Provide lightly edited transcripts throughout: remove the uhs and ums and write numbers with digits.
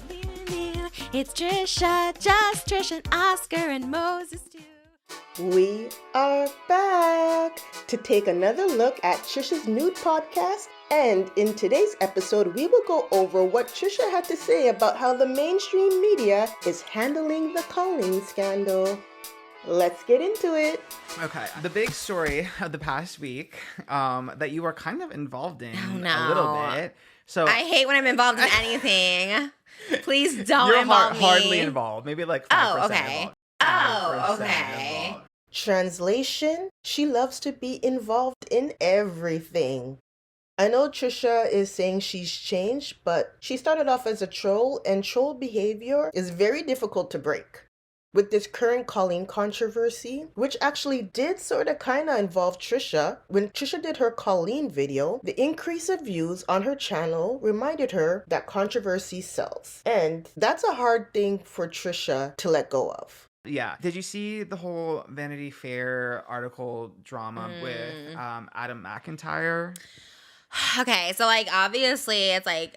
like, it's Trisha, just Trish and Oscar and Moses too. We are back to take another look at Trisha's nude podcast. And in today's episode, we will go over what Trisha had to say about how the mainstream media is handling the Colleen scandal. Let's get into it. Okay, the big story of the past week that you were kind of involved in no. a little bit. So I hate when I'm involved in anything. Please don't you're involve me. hardly involved. Maybe like 5% okay. involved. Oh, okay. Involved. Translation, she loves to be involved in everything. I know Trisha is saying she's changed, but she started off as a troll, and troll behavior is very difficult to break. With this current Colleen controversy, which actually did sort of kind of involve Trisha, when Trisha did her Colleen video, the increase of views on her channel reminded her that controversy sells. And that's a hard thing for Trisha to let go of. Yeah. Did you see the whole Vanity Fair article drama with Adam McIntyre? Okay, so like obviously it's like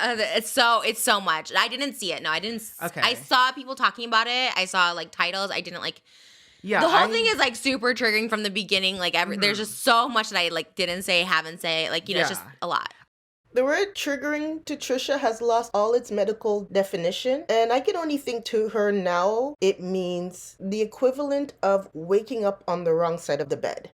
it's so much. I didn't see it. No, I didn't. Okay. I saw people talking about it. I saw like titles. I didn't like. Yeah. The whole thing is like super triggering from the beginning. Like there's just so much that I like didn't say, haven't say. Like it's just a lot. The word triggering to Trisha has lost all its medical definition, and I can only think to her now it means the equivalent of waking up on the wrong side of the bed.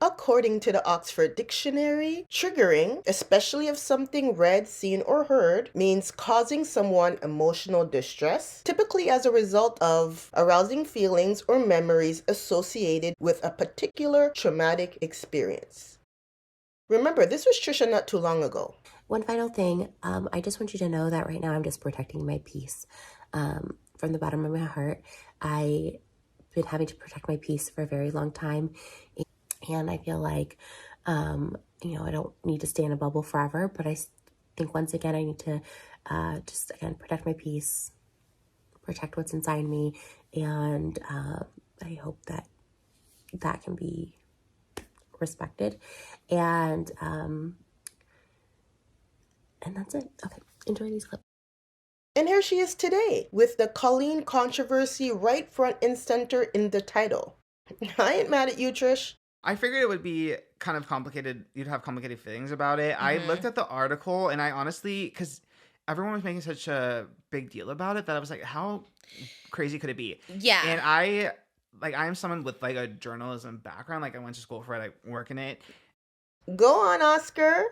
According to the Oxford Dictionary, triggering, especially of something read, seen, or heard, means causing someone emotional distress, typically as a result of arousing feelings or memories associated with a particular traumatic experience. Remember, this was Trisha not too long ago. One final thing, I just want you to know that right now I'm just protecting my peace. From the bottom of my heart, I've been having to protect my peace for a very long time. And I feel like, I don't need to stay in a bubble forever, but I think once again, I need to just, again, protect my peace, protect what's inside me. And I hope that that can be respected. And that's it. Okay, enjoy these clips. And here she is today with the Colleen controversy right front and center in the title. I ain't mad at you, Trish. I figured it would be kind of complicated. You'd have complicated feelings about it. I looked at the article and I honestly, because everyone was making such a big deal about it, that I was like, how crazy could it be? Yeah. And I am someone with like a journalism background. Like I went to school for it, I work in it. Go on, Oscar.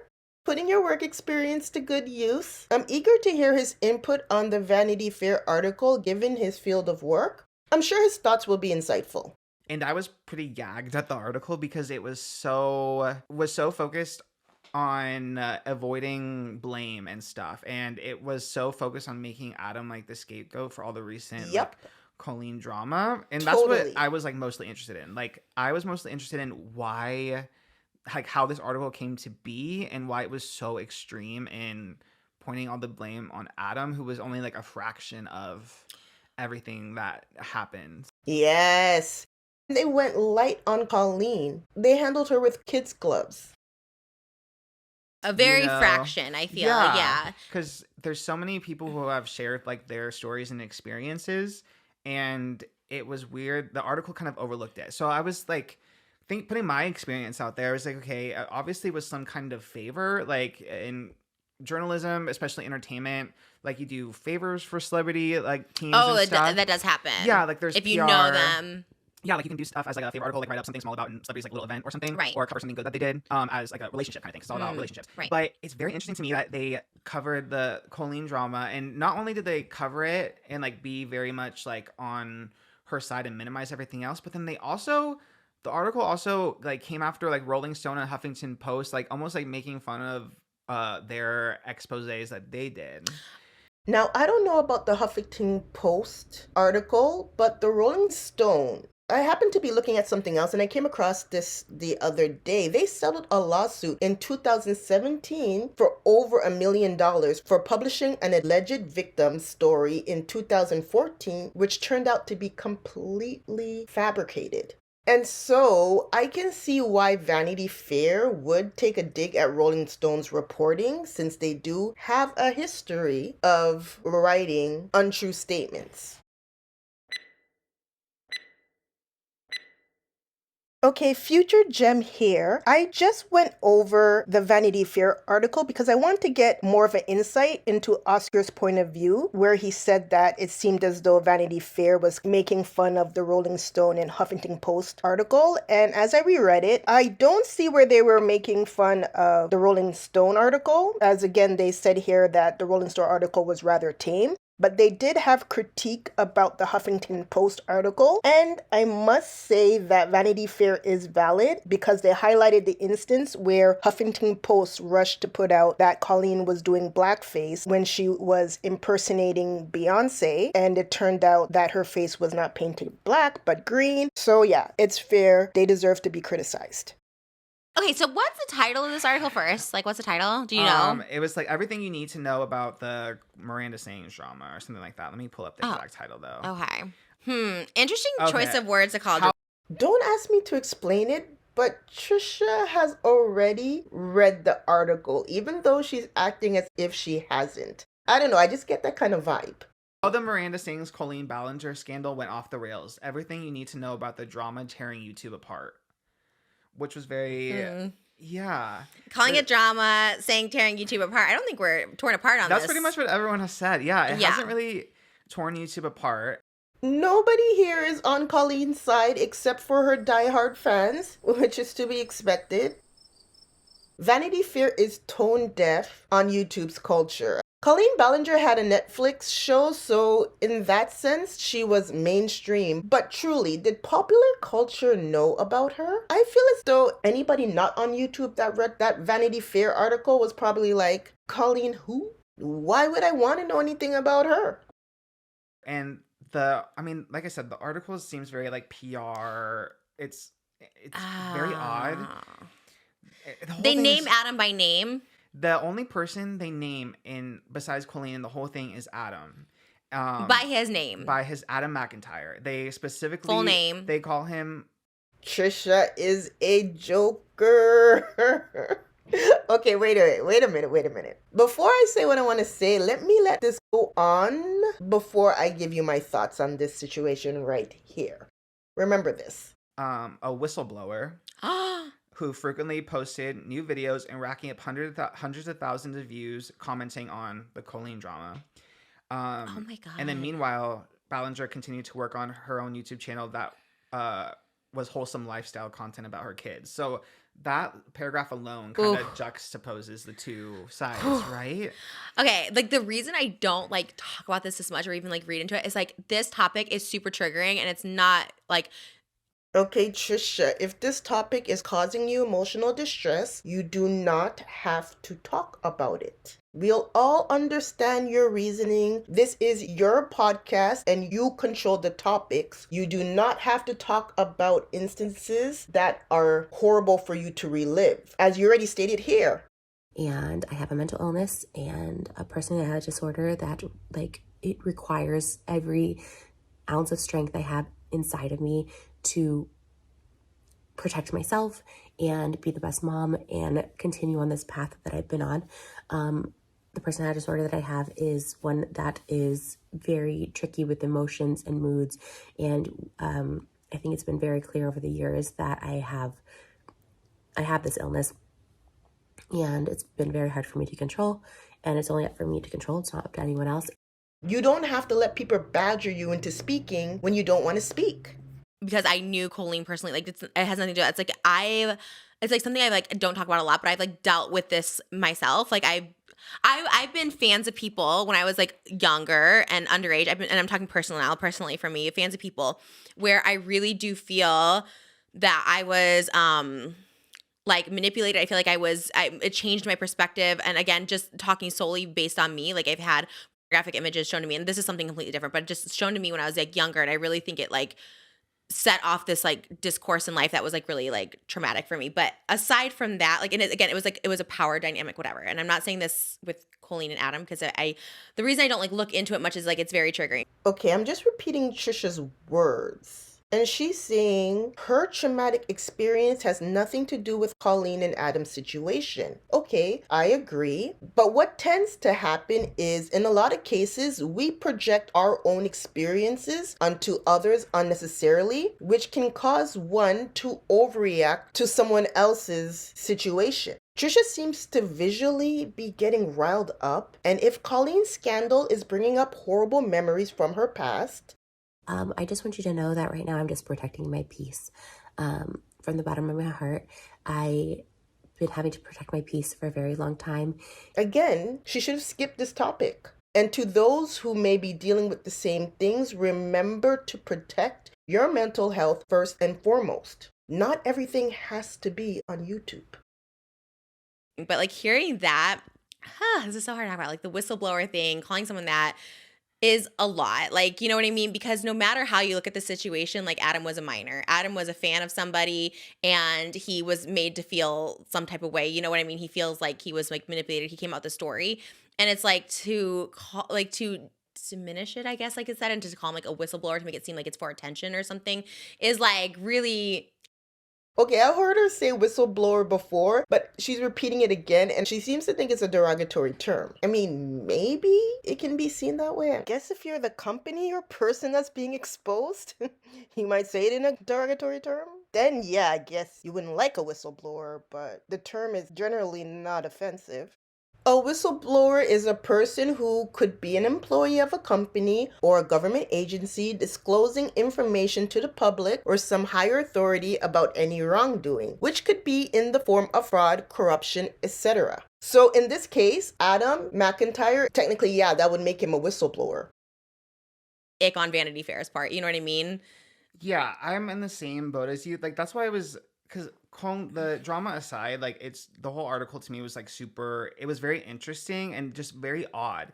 Putting your work experience to good use. I'm eager to hear his input on the Vanity Fair article given his field of work. I'm sure his thoughts will be insightful. And I was pretty gagged at the article because it was so focused on avoiding blame and stuff, and it was so focused on making Adam like the scapegoat for all the recent like, Colleen drama, and that's what I was like mostly interested in. Like I was mostly interested in why, like how this article came to be and why it was so extreme in pointing all the blame on Adam, who was only like a fraction of everything that happened. Yes. They went light on Colleen. They handled her with kids' gloves. A very fraction, I feel. Yeah. Because there's so many people who have shared like their stories and experiences, and it was weird. The article kind of overlooked it. So I was like, putting my experience out there, I was like, okay, obviously it was some kind of favor, like in journalism, especially entertainment, like you do favors for celebrity like teams and stuff. That does happen. Yeah, like there's if PR. you know them. Yeah, like you can do stuff as like a favor article, like write up something small about celebrities, like a little event or something, right? Or cover something good that they did, as like a relationship kind of thing. Cause it's all about relationships. Right. But it's very interesting to me that they covered the Colleen drama, and not only did they cover it and like be very much like on her side and minimize everything else, but then the article also like came after like Rolling Stone and Huffington Post, like almost like making fun of their exposés that they did. Now, I don't know about the Huffington Post article, but the Rolling Stone, I happened to be looking at something else and I came across this the other day. They settled a lawsuit in 2017 for over $1 million for publishing an alleged victim's story in 2014, which turned out to be completely fabricated. And so I can see why Vanity Fair would take a dig at Rolling Stone's reporting, since they do have a history of writing untrue statements. Okay, future gem here. I just went over the Vanity Fair article because I want to get more of an insight into Oscar's point of view, where he said that it seemed as though Vanity Fair was making fun of the Rolling Stone and Huffington Post article. And as I reread it, I don't see where they were making fun of the Rolling Stone article, as again, they said here that the Rolling Stone article was rather tame. But they did have critique about the Huffington Post article, and I must say that Vanity Fair is valid because they highlighted the instance where Huffington Post rushed to put out that Colleen was doing blackface when she was impersonating Beyonce, and it turned out that her face was not painted black but green. So yeah, it's fair. They deserve to be criticized. Okay, so what's the title of this article first? Like, what's the title? Do you know? It was like everything you need to know about the Miranda Sings drama or something like that. Let me pull up the exact title though. Okay. Interesting choice of words to call it. Don't ask me to explain it, but Trisha has already read the article, even though she's acting as if she hasn't. I don't know, I just get that kind of vibe. How the Miranda Sings Colleen Ballinger scandal went off the rails. Everything you need to know about the drama tearing YouTube apart. Which was very, Calling it drama, saying tearing YouTube apart. I don't think we're torn apart on this. That's pretty much what everyone has said. Yeah, it hasn't really torn YouTube apart. Nobody here is on Colleen's side except for her diehard fans, which is to be expected. Vanity Fair is tone deaf on YouTube's culture. Colleen Ballinger had a Netflix show, so in that sense, she was mainstream. But truly, did popular culture know about her? I feel as though anybody not on YouTube that read that Vanity Fair article was probably like, Colleen who? Why would I want to know anything about her? And like I said, the article seems very like PR. It's very odd. They name Adam by name. The only person they name besides Colleen in the whole thing is Adam. By his name. By his Adam McIntyre. They specifically... Full name. They call him... Trisha is a joker. Okay, wait a minute. Before I say what I want to say, let this go on before I give you my thoughts on this situation right here. Remember this. A whistleblower... who frequently posted new videos and racking up hundreds of thousands of views commenting on the Colleen drama. Oh my God. And then meanwhile, Ballinger continued to work on her own YouTube channel that was wholesome lifestyle content about her kids. So that paragraph alone kind of juxtaposes the two sides, right? Okay, like the reason I don't like talk about this much or even like read into it is like this topic is super triggering and it's not like... Okay, Trisha, if this topic is causing you emotional distress, you do not have to talk about it. We'll all understand your reasoning. This is your podcast and you control the topics. You do not have to talk about instances that are horrible for you to relive, as you already stated here. And I have a mental illness and a personality disorder that, like, it requires every ounce of strength I have inside of me to protect myself and be the best mom and continue on this path that I've been on. The personality disorder that I have is one that is very tricky with emotions and moods. And I think it's been very clear over the years that I have this illness and it's been very hard for me to control. And it's only up for me to control. It's not up to anyone else. You don't have to let people badger you into speaking when you don't want to speak. Because I knew Colleen personally, like it has nothing to do. It's like it's like something I like don't talk about a lot, but I've like dealt with this myself. Like I've been fans of people when I was like younger and underage. And I'm talking personally for me, fans of people where I really do feel that I was like manipulated. I feel like it changed my perspective. And again, just talking solely based on me, like I've had graphic images shown to me, and this is something completely different, but just shown to me when I was like younger, and I really think it like set off this like discourse in life that was like really like traumatic for me. But aside from that, like, and it was a power dynamic, whatever. And I'm not saying this with Colleen and Adam because the reason I don't like look into it much is like it's very triggering. Okay, I'm just repeating Trisha's words. And she's saying her traumatic experience has nothing to do with Colleen and Adam's situation. Okay, I agree. But what tends to happen is, in a lot of cases, we project our own experiences onto others unnecessarily, which can cause one to overreact to someone else's situation. Trisha seems to visually be getting riled up, and if Colleen's scandal is bringing up horrible memories from her past, I just want you to know that right now I'm just protecting my peace. From the bottom of my heart, I've been having to protect my peace for a very long time. again, she should have skipped this topic. And to those who may be dealing with the same things, remember to protect your mental health first and foremost. Not everything has to be on YouTube. But like hearing that, this is so hard to talk about. Like the whistleblower thing, calling someone that is a lot. Like, you know what I mean? Because no matter how you look at the situation, like Adam was a minor. Adam was a fan of somebody and he was made to feel some type of way. You know what I mean? He feels like he was like manipulated. He came out the story. And it's like to call, like to diminish it, I guess, like it said, and to call him like a whistleblower to make it seem like it's for attention or something is like really. Okay, I've heard her say whistleblower before, but she's repeating it again, and she seems to think it's a derogatory term. I mean, maybe it can be seen that way. I guess if you're the company or person that's being exposed, you might say it in a derogatory term. Then, yeah, I guess you wouldn't like a whistleblower, but the term is generally not offensive. A whistleblower is a person who could be an employee of a company or a government agency disclosing information to the public or some higher authority about any wrongdoing, which could be in the form of fraud, corruption, etc. So in this case, Adam McIntyre, technically, yeah, that would make him a whistleblower. Ick on Vanity Fair's part. You know what I mean? Yeah, I'm in the same boat as you. Like that's why I was, because the drama aside, like it's the whole article to me was like super. It was very interesting and just very odd.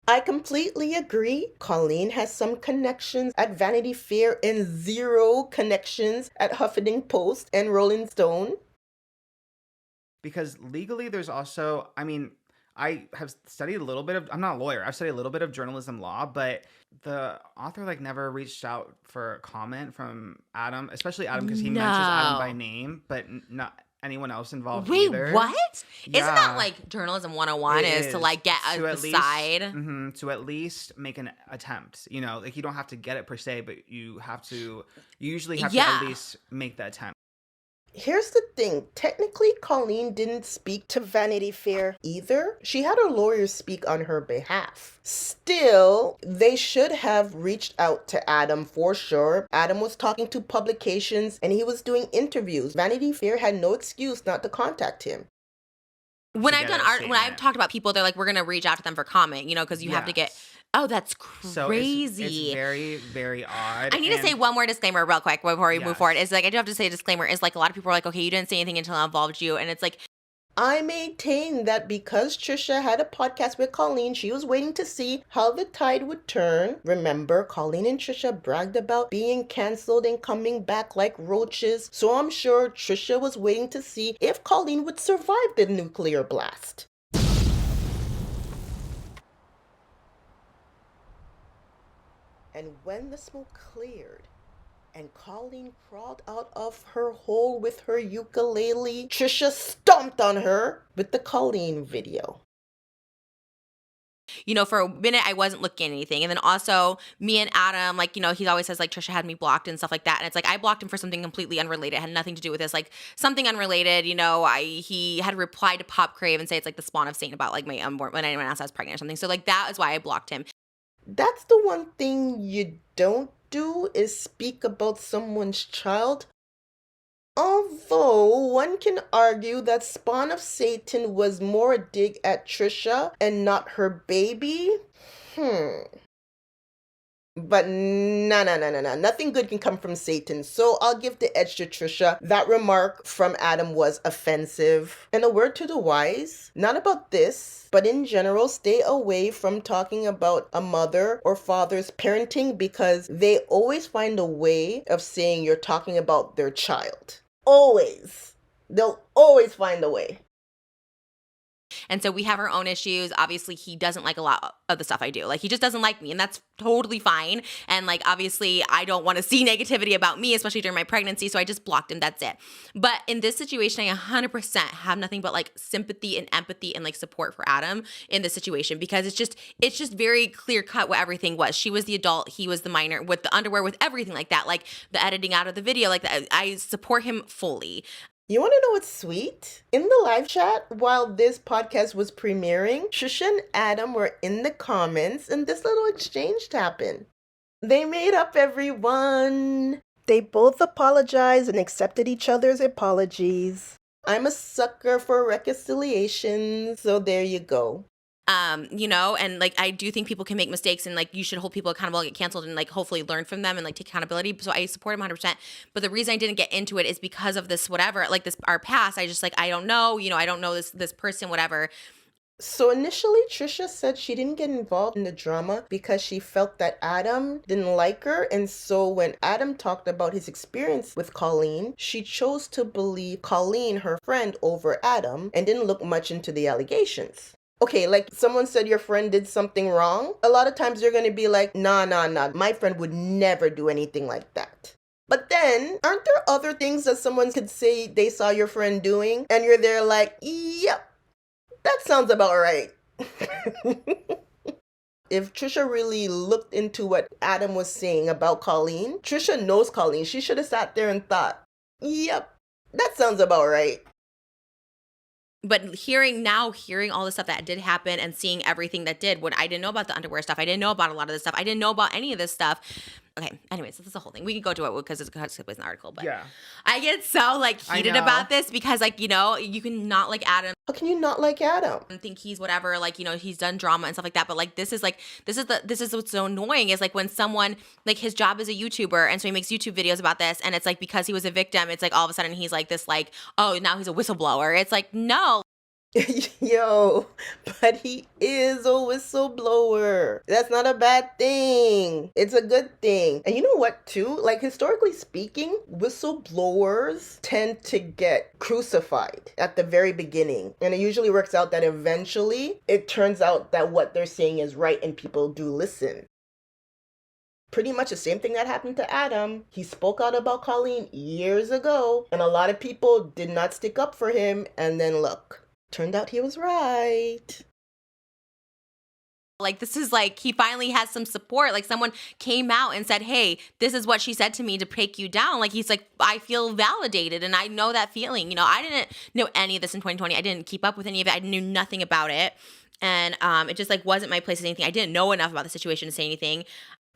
I completely agree. Colleen has some connections at Vanity Fair and zero connections at Huffington Post and Rolling Stone. Because legally, there's also, I mean, I have studied a little bit of, I'm not a lawyer, I've studied a little bit of journalism law, but the author like never reached out for a comment from Adam, especially Adam, because he mentions Adam by No. name, but not anyone else involved Wait, either. what? Isn't that Yeah, like journalism 101 it is to like get to the at least, side? to at least make an attempt. You know, like you don't have to get it per se, but you usually have to at Yeah. least make the attempt. Here's the thing. Technically, Colleen didn't speak to Vanity Fair either. She had her lawyers speak on her behalf. Still, they should have reached out to Adam for sure. Adam was talking to publications and he was doing interviews. Vanity Fair had no excuse not to contact him. When To I've get done a art, when I've statement. talked about people, they're like, we're gonna reach out to them for comment, you know, because you have to get. Yes. Oh, that's So it's crazy. very, very odd. I need to say and- one more disclaimer real quick before we move Yes. forward. Is like I do have to say a disclaimer is like a lot of people are like, okay, you didn't say anything until I involved you, and it's like I maintain that because Trisha had a podcast with Colleen, she was waiting to see how the tide would turn. Remember, Colleen and Trisha bragged about being canceled and coming back like roaches. So I'm sure Trisha was waiting to see if Colleen would survive the nuclear blast. And when the smoke cleared, and Colleen crawled out of her hole with her ukulele, Trisha stomped on her with the Colleen video. you know, for a minute I wasn't looking at anything. And then also me and Adam, like, you know, he always says like Trisha had me blocked and stuff like that. And it's like I blocked him for something completely unrelated. It had nothing to do with this, like something unrelated, you know, he had replied to Pop Crave and say it's like the spawn of Satan about like my unborn when anyone else I was pregnant or something. So like that is why I blocked him. That's the one thing you don't do is speak about someone's child. Although one can argue that Spawn of Satan was more a dig at Trisha and not her baby. But no. Nothing good can come from Satan. So I'll give the edge to Trisha. That remark from Adam was offensive. And a word to the wise, not about this, but in general, stay away from talking about a mother or father's parenting because they always find a way of saying you're talking about their child. Always. They'll always find a way. And so we have our own issues. Obviously, he doesn't like a lot of the stuff I do. Like, he just doesn't like me, and that's totally fine. And like, obviously, I don't want to see negativity about me, especially during my pregnancy. So I just blocked him. That's it. But in this situation, I 100% have nothing but like sympathy and empathy and like support for Adam in this situation, because it's just very clear cut what everything was. She was the adult, he was the minor, with the underwear, with everything like that, like the editing out of the video, like that. I support him fully. You want to know what's sweet? In the live chat, while this podcast was premiering, Trisha and Adam were in the comments and this little exchange happened. They made up, everyone. They both apologized and accepted each other's apologies. I'm a sucker for reconciliation, so there you go. And like, I do think people can make mistakes, and like, you should hold people accountable and get canceled, and like, hopefully learn from them and like take accountability. So I support him 100%. But the reason I didn't get into it is because of this, whatever, like this, our past. I just like, I don't know, I don't know this person, whatever. So initially, Trisha said she didn't get involved in the drama because she felt that Adam didn't like her. And so when Adam talked about his experience with Colleen, she chose to believe Colleen, her friend, over Adam, and didn't look much into the allegations. Okay, like someone said your friend did something wrong. A lot of times you're going to be like, nah, my friend would never do anything like that. But then, aren't there other things that someone could say they saw your friend doing? And you're there like, yep, that sounds about right. If Trisha really looked into what Adam was saying about Colleen, Trisha knows Colleen. She should have sat there and thought, yep, that sounds about right. But hearing all the stuff that did happen and seeing everything that did, when I didn't know about the underwear stuff, I didn't know about a lot of this stuff, I didn't know about any of this stuff. Okay, anyways, this is the whole thing. We can go to it because it's an article, but yeah. I get so like heated about this because like, you can not like Adam. How can you not like Adam? I think he's whatever, like, he's done drama and stuff like that, but like this is what's so annoying is like when someone, like, his job is a YouTuber, and so he makes YouTube videos about this, and it's like because he was a victim, it's like all of a sudden he's like this, like, oh, now he's a whistleblower. It's like, no. Yo, but he is a whistleblower. That's not a bad thing. It's a good thing. And you know what, too? Like, historically speaking, whistleblowers tend to get crucified at the very beginning. And it usually works out that eventually it turns out that what they're saying is right and people do listen. Pretty much the same thing that happened to Adam. He spoke out about Colleen years ago, and a lot of people did not stick up for him. And then look. Turned out he was right. Like, this is like, he finally has some support. Like, someone came out and said, hey, this is what she said to me to take you down. Like, he's like, I feel validated, and I know that feeling. I didn't know any of this in 2020. I didn't keep up with any of it. I knew nothing about it. And it just like wasn't my place to say anything. I didn't know enough about the situation to say anything.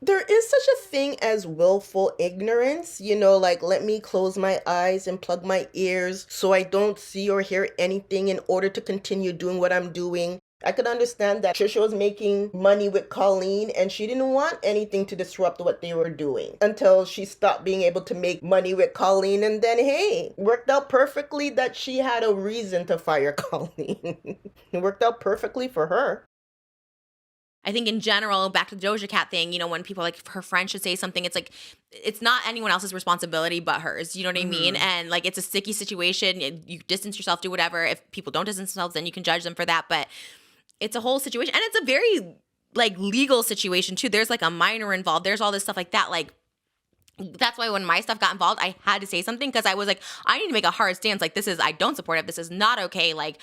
There is such a thing as willful ignorance, like, let me close my eyes and plug my ears so I don't see or hear anything in order to continue doing what I'm doing. I could understand that Trisha was making money with Colleen and she didn't want anything to disrupt what they were doing until she stopped being able to make money with Colleen, and then, hey, worked out perfectly that she had a reason to fire Colleen. It worked out perfectly for her. I think in general, back to the Doja Cat thing, when people like her friend should say something, it's like, it's not anyone else's responsibility but hers. You know what I mean? And like, it's a sticky situation. You distance yourself, do whatever. If people don't distance themselves, then you can judge them for that. But it's a whole situation. And it's a very like legal situation too. There's like a minor involved. There's all this stuff like that. Like, that's why when my stuff got involved, I had to say something because I was like, I need to make a hard stance. Like, I don't support it. This is not okay. Like,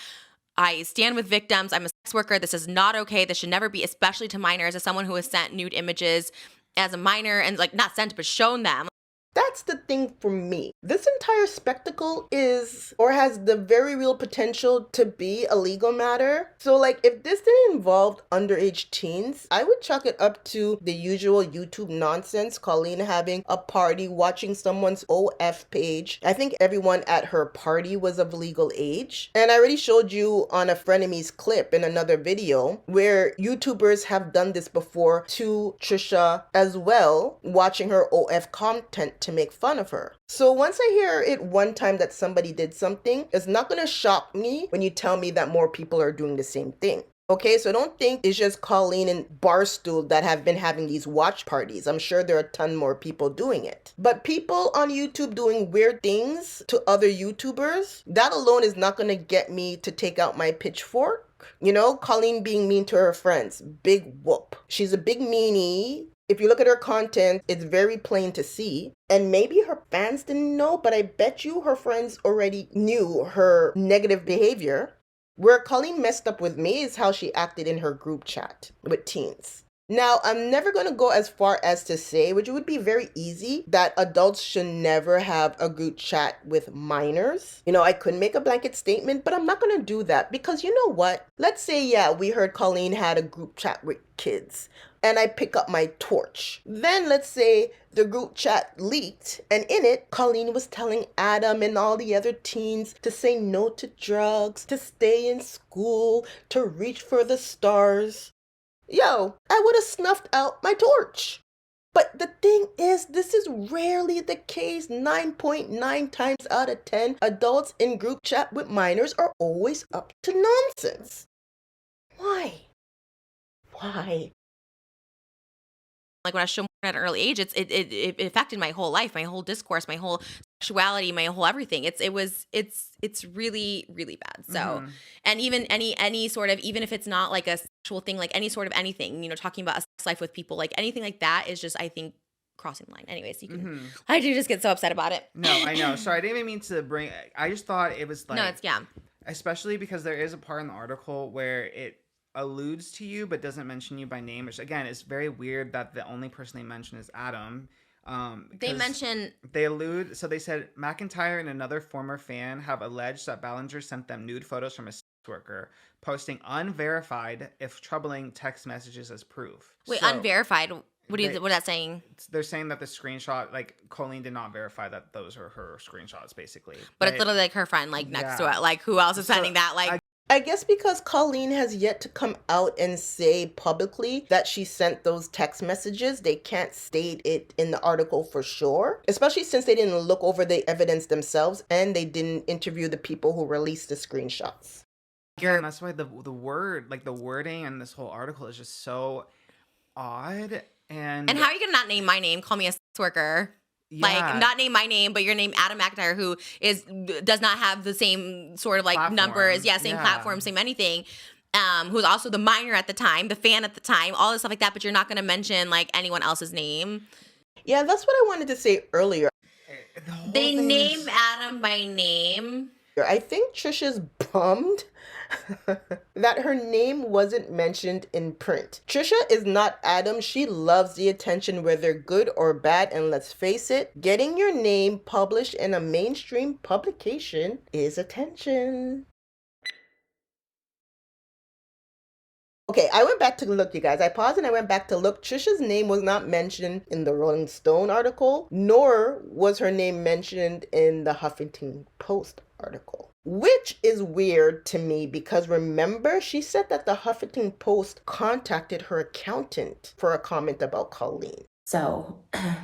I stand with victims. I'm a sex worker. This is not okay. This should never be, especially to minors, as someone who has sent nude images as a minor and like not sent, but shown them. That's the thing for me. This entire spectacle is, or has the very real potential to be, a legal matter. So like, if this didn't involve underage teens, I would chalk it up to the usual YouTube nonsense. Colleen having a party, watching someone's OF page. I think everyone at her party was of legal age. And I already showed you on a Frenemies clip in another video where YouTubers have done this before to Trisha as well, watching her OF content to make fun of her. So once I hear it one time that somebody did something, it's not going to shock me when you tell me that more people are doing the same thing. Okay, so don't think it's just Colleen and Barstool that have been having these watch parties. I'm sure there are a ton more people doing it. But people on YouTube doing weird things to other YouTubers, that alone is not going to get me to take out my pitchfork mark. You know, Colleen being mean to her friends, big whoop. She's a big meanie. If you look at her content, it's very plain to see. And maybe her fans didn't know, but I bet you her friends already knew her negative behavior. Where Colleen messed up with me is how she acted in her group chat with teens. Now, I'm never going to go as far as to say, which would be very easy, that adults should never have a group chat with minors. You know, I could make a blanket statement, but I'm not going to do that because you know what? Let's say, yeah, we heard Colleen had a group chat with kids and I pick up my torch. Then let's say the group chat leaked and in it, Colleen was telling Adam and all the other teens to say no to drugs, to stay in school, to reach for the stars. Yo, I would have snuffed out my torch. But the thing is, this is rarely the case. 9.9 times out of 10, adults in group chat with minors are always up to nonsense. Why? Why? Like when I was shown at an early age, it affected my whole life, my whole discourse, my whole sexuality, my whole everything. It's really, really bad. So, and even any sort of, even if it's not like a sexual thing, like any sort of anything, you know, talking about a sex life with people, like anything like that is just, I think, crossing the line. Anyways, you can, I do just get so upset about it. No, I know. Sorry, I didn't even mean to bring, I just thought it was like, No, it's, yeah. Especially because there is a part in the article where it alludes to you but doesn't mention you by name, which again is very weird that the only person they mention is Adam. They allude, so they said McIntyre and another former fan have alleged that Ballinger sent them nude photos from a sex worker, posting unverified, if troubling, text messages as proof. Wait, so, unverified? What is that saying? They're saying that the screenshot, like Colleen did not verify that those are her screenshots, basically. But it's literally like her friend, like next to it. Like who else is sending that? Like. I guess because Colleen has yet to come out and say publicly that she sent those text messages, they can't state it in the article for sure, especially since they didn't look over the evidence themselves and they didn't interview the people who released the screenshots. And that's why the word, like the wording in this whole article is just so odd. And how are you going to not name my name? Call me a sex worker. Yeah. Like, not name my name, but your name, Adam McIntyre, who does not have the same sort of like platform. Numbers. Yeah, same platform, same anything. Who's also the minor at the time, the fan at the time, all this stuff like that. But you're not going to mention like anyone else's name. Yeah, that's what I wanted to say earlier. They name Adam by name. I think Trisha's bummed that her name wasn't mentioned in print. Trisha is not Adam. She loves the attention, whether good or bad. And let's face it, getting your name published in a mainstream publication is attention. Okay, I went back to look, you guys. I paused and I went back to look. Trisha's name was not mentioned in the Rolling Stone article, nor was her name mentioned in the Huffington Post article. Which is weird to me because remember, she said that the Huffington Post contacted her accountant for a comment about Colleen. So I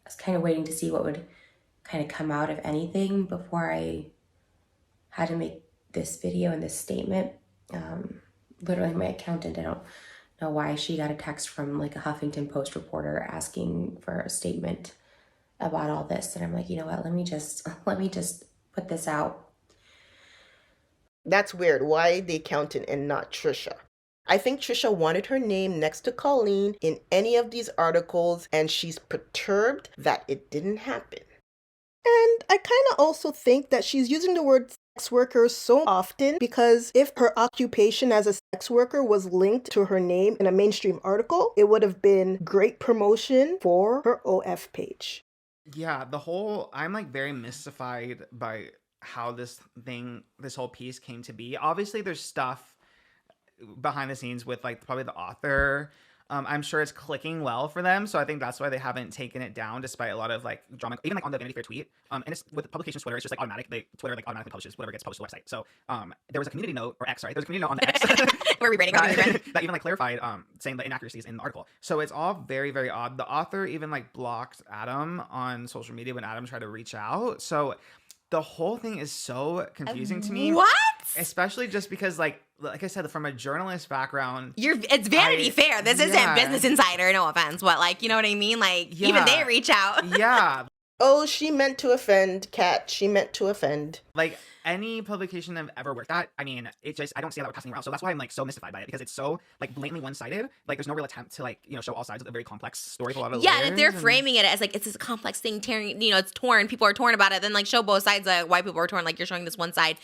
was kind of waiting to see what would kind of come out of anything before I had to make this video and this statement. Literally my accountant, I don't know why she got a text from like a Huffington Post reporter asking for a statement about all this. And I'm like, you know what, let me just put this out. That's weird. Why the accountant and not Trisha? I think Trisha wanted her name next to Colleen in any of these articles, and she's perturbed that it didn't happen. And I kind of also think that she's using the word sex worker so often because if her occupation as a sex worker was linked to her name in a mainstream article, it would have been great promotion for her OF page. Yeah, I'm like very mystified by how this whole piece came to be. Obviously there's stuff behind the scenes with like probably the author. I'm sure it's clicking well for them, so I think that's why they haven't taken it down despite a lot of like drama, even like on the Vanity Fair tweet. And it's with publications Twitter, it's just like automatic. Twitter like automatically publishes whatever gets published to the website. So there was a community note or X, sorry, there was a community note on the X. We're rebranding. That even like clarified saying the inaccuracies in the article. So it's all very, very odd. The author even like blocked Adam on social media when Adam tried to reach out. So the whole thing is so confusing to me. What? Especially just because like I said, from a journalist background, it's Vanity Fair. This isn't Business Insider, no offense, but like, you know what I mean? Like even they reach out. Yeah. Oh, she meant to offend, Kat. She meant to offend. Like, any publication I've ever worked at, I mean, it just, I don't see how that would pass anywhere else. So that's why I'm, like, so mystified by it, because it's so, like, blatantly one-sided. Like, there's no real attempt to, like, you know, show all sides of a very complex story with a lot of Yeah, layers. and if they're framing it as, like, it's this complex thing, tearing, you know, it's torn, people are torn about it, then, like, show both sides, like, why people are torn, like, you're showing this one side.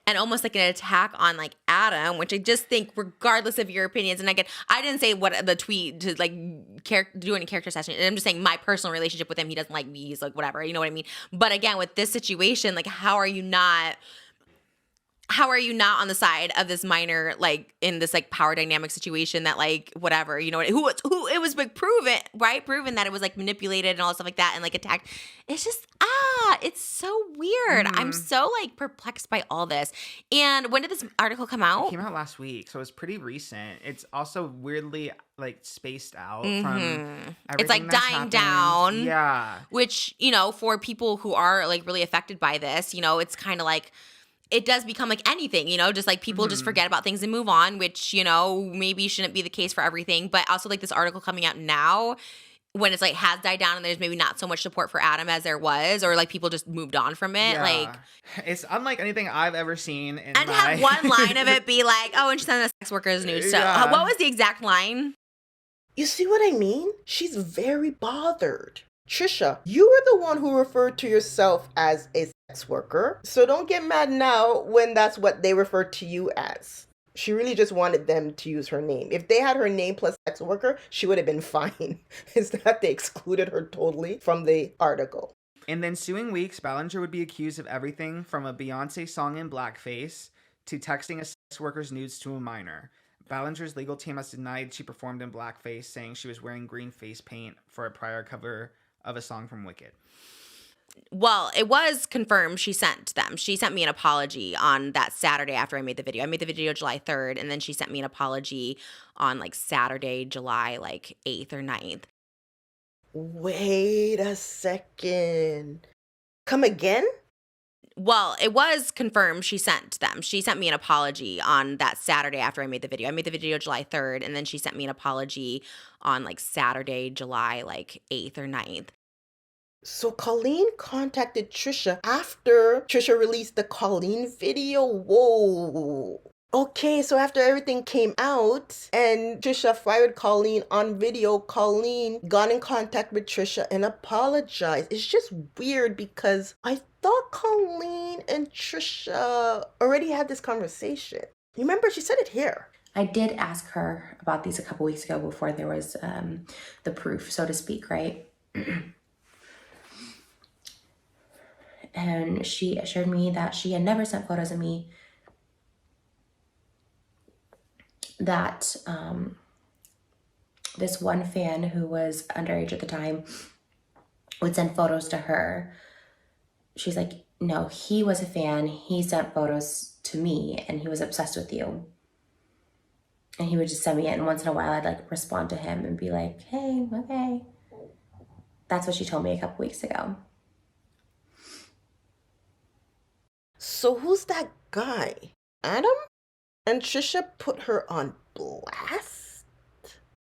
And almost like an attack on, like, Adam, which I just think, regardless of your opinions, and again, I didn't say what the tweet to, like, do any character assassination. I'm just saying my personal relationship with him, he doesn't like me, he's like, whatever, you know what I mean? But again, with this situation, like, how are you not on the side of this minor, like, in this, like, power dynamic situation that, like, whatever, you know, who it was, like, proven that it was, like, manipulated and all stuff like that and, like, attacked. It's just, it's so weird. I'm so, like, perplexed by all this. And when did this article come out? It came out last week, so it's pretty recent. It's also weirdly, like, spaced out from everything It's, like, that's dying happened. down. Yeah. Which, you know, for people who are, like, really affected by this, you know, it's kind of like, it does become like anything, you know, just like people just forget about things and move on, which, you know, maybe shouldn't be the case for everything. But also, like, this article coming out now when it's, like, has died down and there's maybe not so much support for Adam as there was, or, like, people just moved on from it. Yeah. Like, it's unlike anything I've ever seen in and my... have one line of it be like, oh, and she sent the sex workers news. So Yeah. what was the exact line? You see what I mean? She's very bothered. Trisha, you were the one who referred to yourself as a sex worker, so don't get mad now when that's what they refer to you as. She really just wanted them to use her name. If they had her name plus sex worker, she would have been fine. It's that they excluded her totally from the article. In the ensuing weeks, Ballinger would be accused of everything from a Beyonce song in blackface to texting a sex worker's nudes to a minor. Ballinger's legal team has denied she performed in blackface, saying she was wearing green face paint for a prior cover of a song from Wicked. Well, it was confirmed she sent them. She sent me an apology on that Saturday after I made the video. I made the video July 3rd, and then she sent me an apology on, like, Saturday, July, like, 8th or 9th. Wait a second. Come again? Well, it was confirmed she sent them. She sent me an apology on that Saturday after I made the video. I made the video July 3rd, and then she sent me an apology on, like, Saturday, July, like, 8th or 9th. So Colleen contacted Trisha after Trisha released the Colleen video? Whoa. Okay, so after everything came out and Trisha fired Colleen on video, Colleen got in contact with Trisha and apologized. It's just weird because I thought Colleen and Trisha already had this conversation. You remember she said it here. I did ask her about these a couple weeks ago before there was the proof, so to speak, right? And she assured me that she had never sent photos of me, that this one fan who was underage at the time would send photos to her. She's like, no, he was a fan. He sent photos to me and he was obsessed with you. And he would just send me it. And once in a while, I'd, like, respond to him and be like, hey, okay. That's what she told me a couple weeks ago. So who's that guy? Adam? And Trisha put her on blast?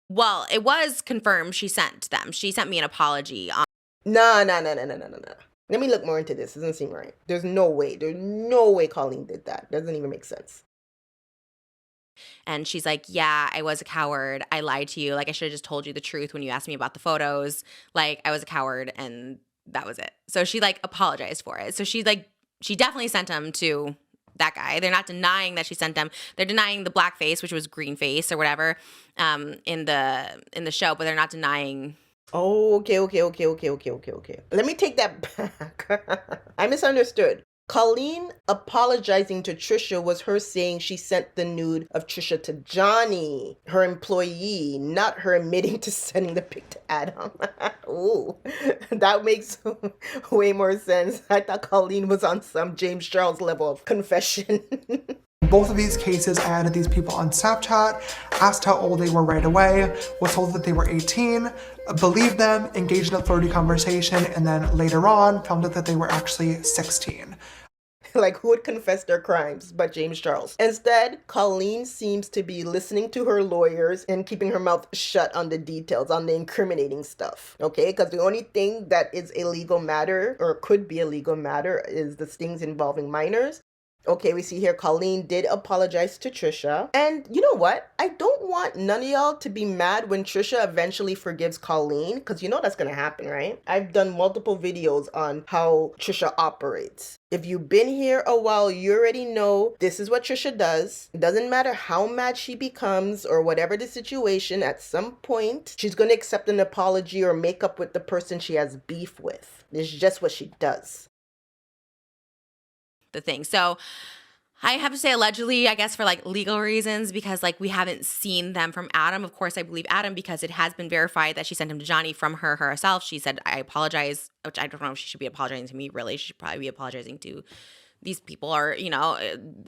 Well, it was confirmed she sent them. She sent me an apology on. No. Let me look more into this. Doesn't seem right. There's no way Colleen did that. Doesn't even make sense. And she's like, yeah, I was a coward. I lied to you. Like, I should have just told you the truth when you asked me about the photos. Like, I was a coward and that was it. So she, like, apologized for it. So she definitely sent them to that guy. They're not denying that she sent them. They're denying the blackface, which was green face or whatever, in the show, but they're not denying. Oh, okay. Let me take that back. I misunderstood. Colleen apologizing to Trisha was her saying she sent the nude of Trisha to Johnny, her employee, not her admitting to sending the pic to Adam. Ooh, that makes way more sense. I thought Colleen was on some James Charles level of confession. Both of these cases, I added these people on Snapchat, asked how old they were right away, was told that they were 18, believed them, engaged in a flirty conversation, and then later on found out that they were actually 16. Like, who would confess their crimes but James Charles? Instead, Colleen seems to be listening to her lawyers and keeping her mouth shut on the details, on the incriminating stuff, okay? Because the only thing that is a legal matter, or could be a legal matter, is the things involving minors. Okay, we see here Colleen did apologize to Trisha. And you know what? I don't want none of y'all to be mad when Trisha eventually forgives Colleen, because you know that's going to happen, right? I've done multiple videos on how Trisha operates. If you've been here a while, you already know this is what Trisha does. It doesn't matter how mad she becomes or whatever the situation, at some point, she's going to accept an apology or make up with the person she has beef with. It's just what she does. The thing. So I have to say allegedly, I guess, for like legal reasons, because like we haven't seen them from Adam. Of course, I believe Adam because it has been verified that she sent him to Johnny from herself. She said, I apologize, which I don't know if she should be apologizing to me, really. She should probably be apologizing to these people or, you know,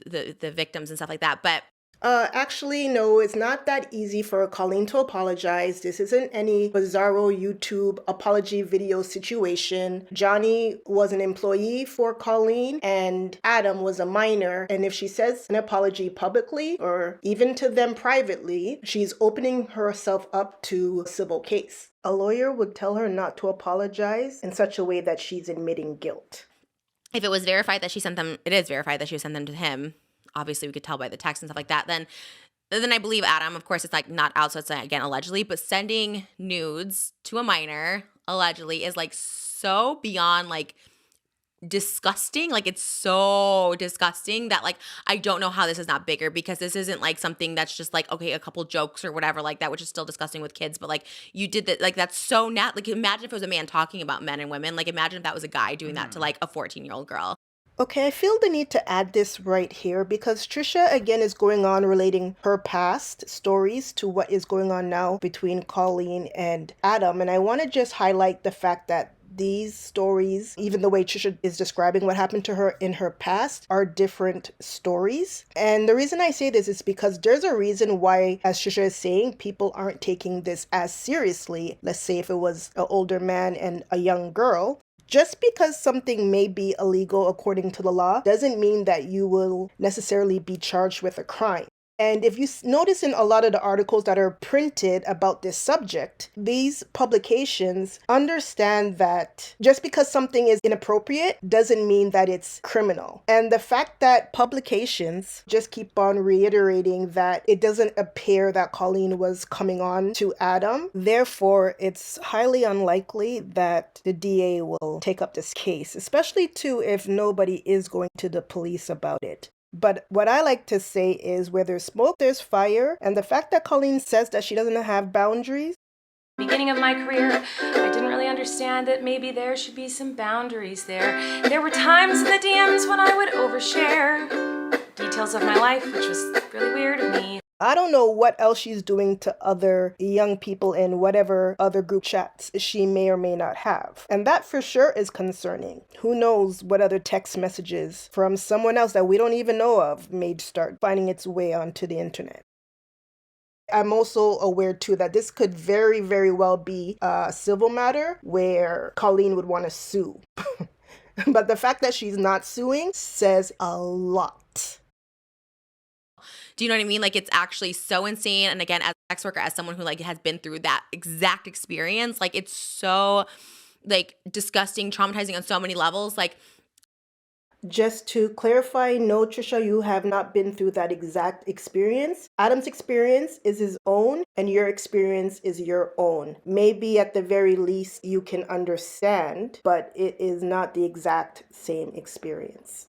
the victims and stuff like that. But actually, no, it's not that easy for Colleen to apologize. This isn't any bizarro YouTube apology video situation. Johnny was an employee for Colleen and Adam was a minor. And if she says an apology publicly or even to them privately, she's opening herself up to a civil case. A lawyer would tell her not to apologize in such a way that she's admitting guilt. If it was verified that she sent them, it is verified that she sent them to him. Obviously, we could tell by the text and stuff like that. Then I believe Adam. Of course, it's like not out, so it's like, again allegedly. But sending nudes to a minor allegedly is like so beyond like disgusting. Like it's so disgusting that like I don't know how this is not bigger, because this isn't like something that's just like, okay, a couple jokes or whatever like that, which is still disgusting with kids. But like you did that, like that's so like imagine if it was a man talking about men and women. Like imagine if that was a guy doing that to like a 14-year-old girl. Okay, I feel the need to add this right here because Trisha again is going on relating her past stories to what is going on now between Colleen and Adam. And I want to just highlight the fact that these stories, even the way Trisha is describing what happened to her in her past, are different stories. And the reason I say this is because there's a reason why, as Trisha is saying, people aren't taking this as seriously. Let's say if it was an older man and a young girl. Just because something may be illegal according to the law doesn't mean that you will necessarily be charged with a crime. And if you notice in a lot of the articles that are printed about this subject, these publications understand that just because something is inappropriate doesn't mean that it's criminal. And the fact that publications just keep on reiterating that it doesn't appear that Colleen was coming on to Adam, therefore it's highly unlikely that the DA will take up this case, especially too if nobody is going to the police about it. But what I like to say is where there's smoke, there's fire. And the fact that Colleen says that she doesn't have boundaries. Beginning of my career, I didn't really understand that maybe there should be some boundaries there. There were times in the DMs when I would overshare details of my life, which was really weird of me. I don't know what else she's doing to other young people in whatever other group chats she may or may not have. And that for sure is concerning. Who knows what other text messages from someone else that we don't even know of may start finding its way onto the internet. I'm also aware too that this could very, very well be a civil matter where Colleen would want to sue. But the fact that she's not suing says a lot. Do you know what I mean? Like it's actually so insane. And again, as an sex worker, as someone who like has been through that exact experience, like it's so like disgusting, traumatizing on so many levels. Like, just to clarify, no, Trisha, you have not been through that exact experience. Adam's experience is his own and your experience is your own. Maybe at the very least you can understand, but it is not the exact same experience.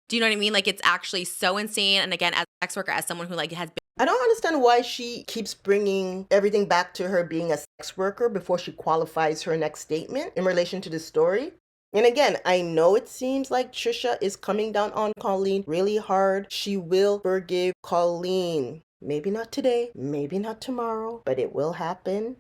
Do you know what I mean? Like it's actually so insane. And again, as a sex worker, as someone who like has been. I don't understand why she keeps bringing everything back to her being a sex worker before she qualifies her next statement in relation to this story. And again, I know it seems like Trisha is coming down on Colleen really hard. She will forgive Colleen. Maybe not today, maybe not tomorrow, but it will happen.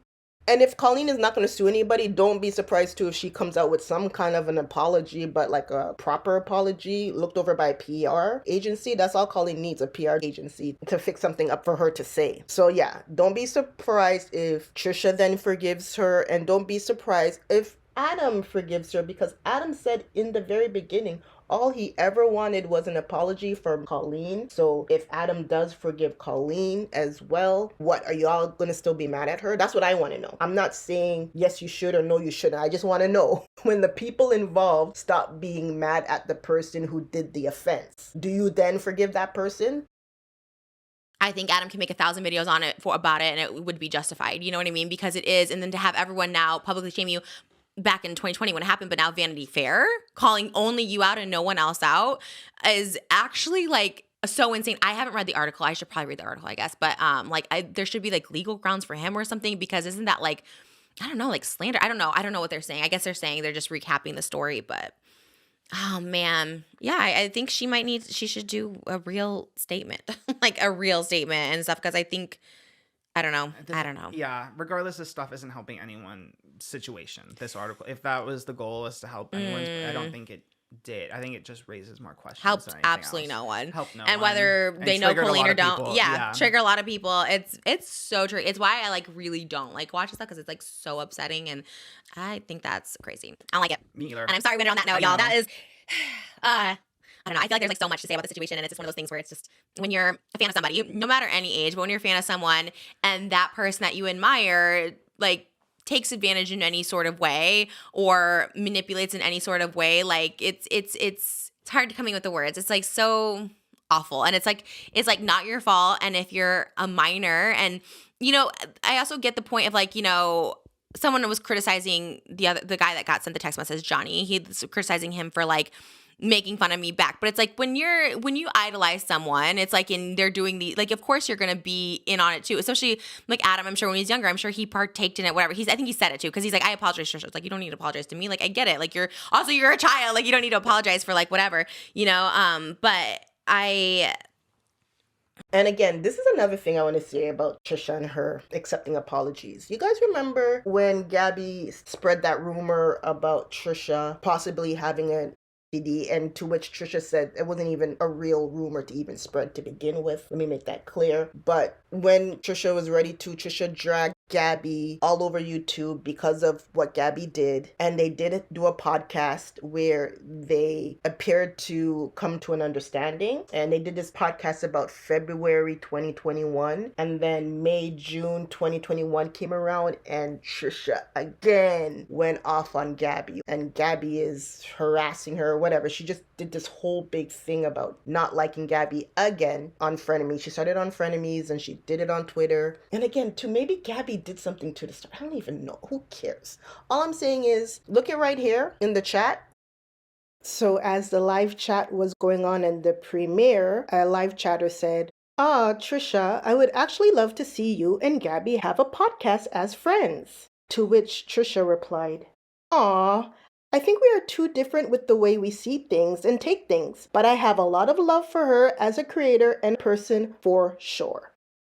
And if Colleen is not going to sue anybody, don't be surprised too if she comes out with some kind of an apology, but like a proper apology looked over by a PR agency. That's all Colleen needs, a PR agency to fix something up for her to say. So yeah, don't be surprised if Trisha then forgives her, and don't be surprised if Adam forgives her, because Adam said in the very beginning, all he ever wanted was an apology from Colleen. So if Adam does forgive Colleen as well, what, are y'all gonna still be mad at her? That's what I want to know. I'm not saying yes you should or no you shouldn't. I just want to know, when the people involved stop being mad at the person who did the offense, do you then forgive that person? I think Adam can make 1,000 videos on it about it and it would be justified. You know what I mean? Because it is. And then to have everyone now publicly shame you back in 2020 when it happened, but now Vanity Fair calling only you out and no one else out is actually like so insane. I haven't read the article. I should probably read the article, I guess. But there should be like legal grounds for him or something, because isn't that like, I don't know, like slander? I don't know what they're saying. I guess they're saying they're just recapping the story, but oh man. Yeah, I think she should do a real statement, like a real statement and stuff, because I think, I don't know. Yeah, regardless, this stuff isn't helping anyone's situation, this article. If that was the goal, is to help anyone's, I don't think it did. I think it just raises more questions. Helped absolutely no one. Helped no and one. Whether they know Colleen or don't. Yeah, trigger a lot of people. It's so true. It's why I like really don't like watch this stuff, because it's like so upsetting, and I think that's crazy. I don't like it. Me either. And I'm sorry we went on that note, y'all. That is I don't know. I feel like there's like so much to say about the situation, and it's just one of those things where it's just, when you're a fan of somebody, no matter any age, but when you're a fan of someone and that person that you admire like takes advantage in any sort of way or manipulates in any sort of way, like it's hard to come in with the words. It's like so awful, and it's like not your fault. And if you're a minor, and you know, I also get the point of like, you know, someone was criticizing the guy that got sent the text message, Johnny. He's criticizing him for like making fun of me back. But it's like when you idolize someone, it's like they're doing like, of course you're gonna be in on it too. Especially like Adam, I'm sure when he's younger, I'm sure he partaked in it, whatever. I think he said it too, because he's like, I apologize, Trisha. It's like, you don't need to apologize to me. Like, I get it. Like, you're a child. Like, you don't need to apologize for like whatever, you know? But and again, this is another thing I want to say about Trisha and her accepting apologies. You guys remember when Gabby spread that rumor about Trisha possibly having a CD, and to which Trisha said it wasn't even a real rumor to even spread to begin with. Let me make that clear. But when Trisha was ready to, Trisha dragged Gabby all over YouTube because of what Gabby did. And they did do a podcast where they appeared to come to an understanding. And they did this podcast about February 2021. And then May, June 2021 came around, and Trisha again went off on Gabby. And Gabby is harassing her, whatever. She just did this whole big thing about not liking Gabby again on Frenemies. She started on Frenemies and she did it on Twitter. And again, maybe Gabby did something to the story. I don't even know. Who cares? All I'm saying is, look at right here in the chat. So as the live chat was going on in the premiere, a live chatter said, Trisha, I would actually love to see you and Gabby have a podcast as friends. To which Trisha replied, I think we are too different with the way we see things and take things, but I have a lot of love for her as a creator and person for sure.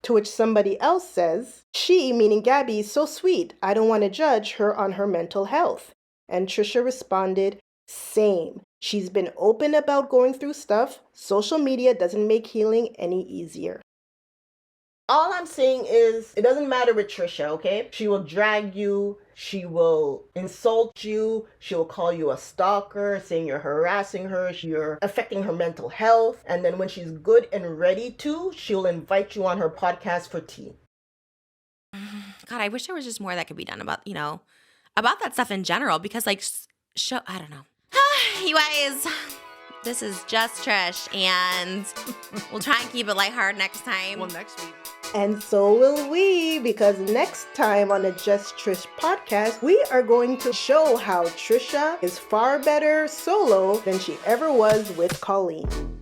To which somebody else says, she, meaning Gabby, is so sweet. I don't want to judge her on her mental health. And Trisha responded, same. She's been open about going through stuff. Social media doesn't make healing any easier. All I'm saying is, it doesn't matter with Trisha, okay? She will drag you, she will insult you, she will call you a stalker, saying you're harassing her, you're affecting her mental health, and then when she's good and ready to, she'll invite you on her podcast for tea. God, I wish there was just more that could be done about, you know, about that stuff in general, because like, I don't know. You guys, this is Just Trish, and we'll try and keep it lighthearted next time. Well, next week. And so will we, because next time on the Just Trish podcast, we are going to show how Trisha is far better solo than she ever was with Colleen.